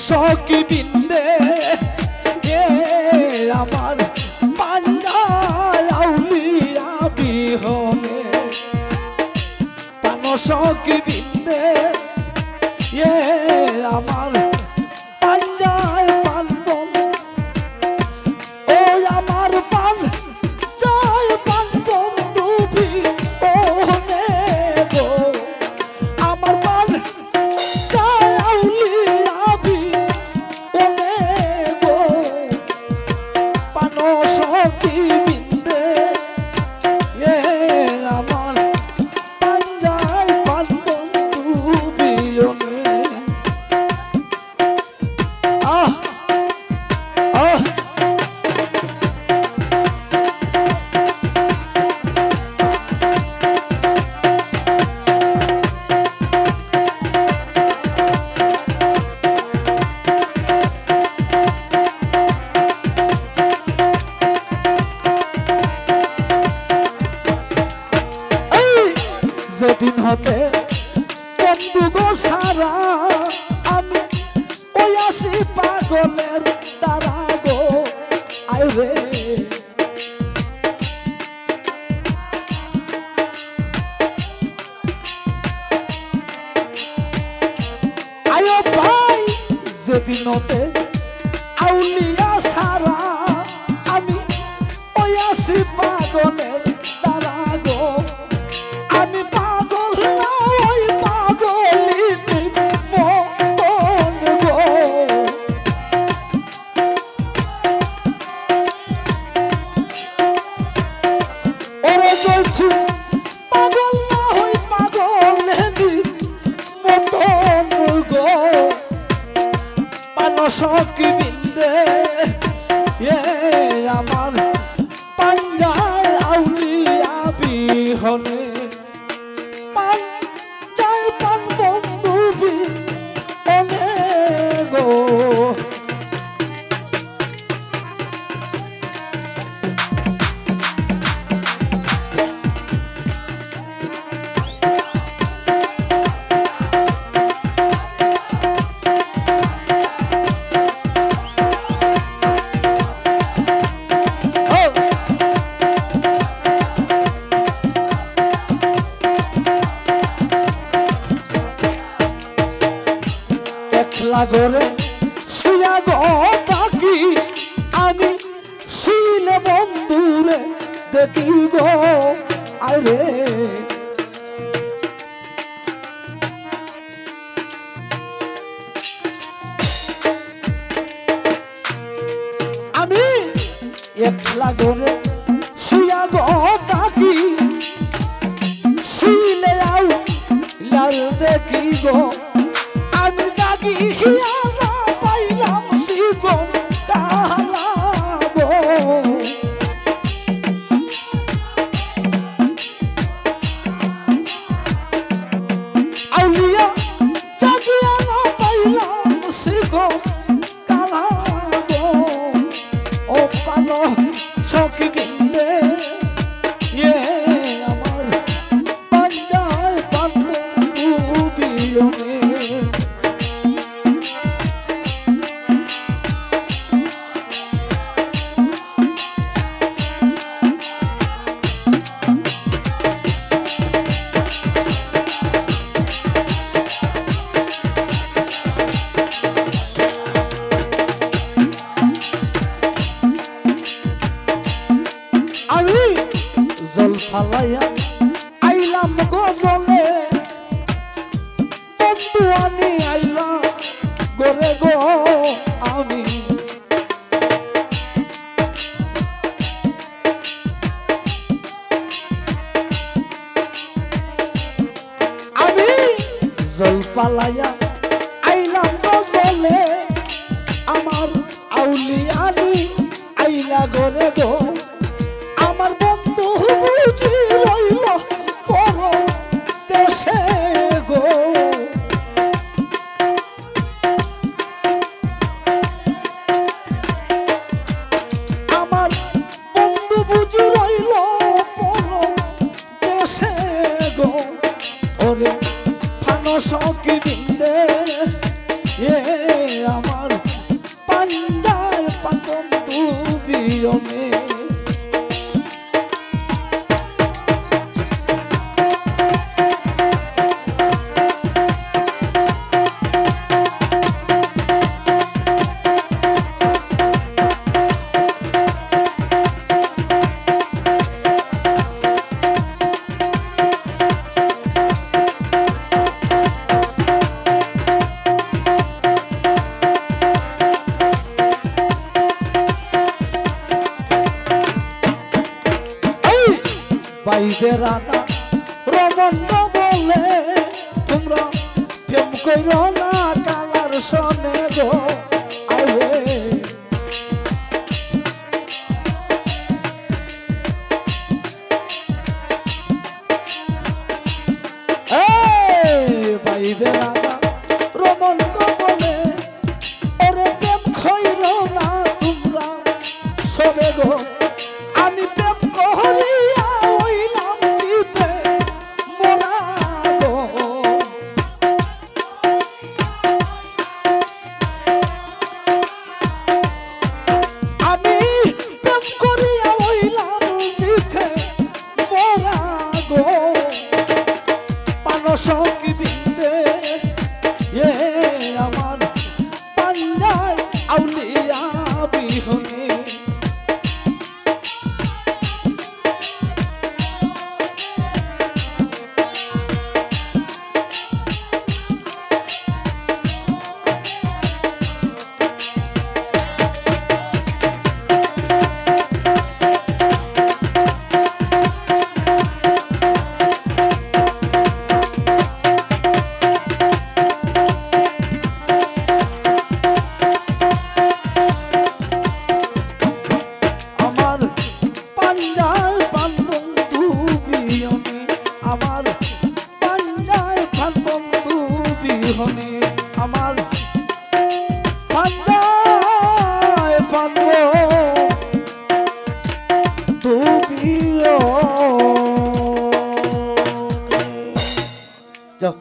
সখী বিন্দে এ আমার পাঞ্জাল আউলিয়া বিহনে পান সখী বিন্দে এ আমার পাঞ্জাল পানবন ও আমার পাঞ্জাল পানবন দুবি ওনে গো আমার পাঞ্জাল আউলিয়া বিহনে গো পান সখী বিন্দে এ আমার পাঞ্জাল পানবন দুবি ওনে যেদিন হতে বন্ধু গো সারা আমি ওই আসি পাগলের তারা গো আয় রে আয় ভাই যেদিন হতে আউলিয়া সারা আমি ওই আসি পাগলের তারা গো আমি পাগল না ওই পাগলিনী মতন গো ওরে বলছি পাগল না ওই পাগলিনী মতন গো পান সখী বিন্দে এ আমার পাঞ্জাল আউলিয়া বিহনে পাঞ্জাল পানবন দুবি ওনে গো একলা ঘরে শুয়া গো থাকি আমি শুইলে বন্ধুরে দেখি গো আরে আমি একলা ঘরে শুয়া গো থাকি শুইলে আউ লাল দেখি গো আমি জাগি হিয়ারা পাইলাম শিকন কালা গো আউলিয়া জাগিয়া না পাইলাম শিকন কালা গো ও পান সখী বিন্দে এ আমার পাঞ্জাল পানবন দুবি ওনে আমি জল ফালাইয়া আইলাম গজলে বন্ধু আনি আইলাম গোরে গো আমি আমি জল ফালাইয়া আইলাম গজলে আমার আউলিয়ানি আইলা গোরে গো আমার বন্ধু বুঝি রইল পর দেশে গো আমার বন্ধু বুঝি রইল পর দেশে গো ওরে ফান সখী বিন্দে এ বাইরে রানা রমন্দ বলে তোমরা প্রেম কইরো না কালার শোনে গো আরে বাইরে রানা রমন্দ বলে ওরে প্রেম কইরো না তোমরা শোনে গো আমি প্রেম করিয়া হইলাম জিতে মোরা গো আমি প্রেম করিয়া হইলাম জিতে মোরা গো পানসকি বিন্দে আমার পান্ডায় আউলিয়া বিহনে আমার পান্ডায় পানব তুমিও যাও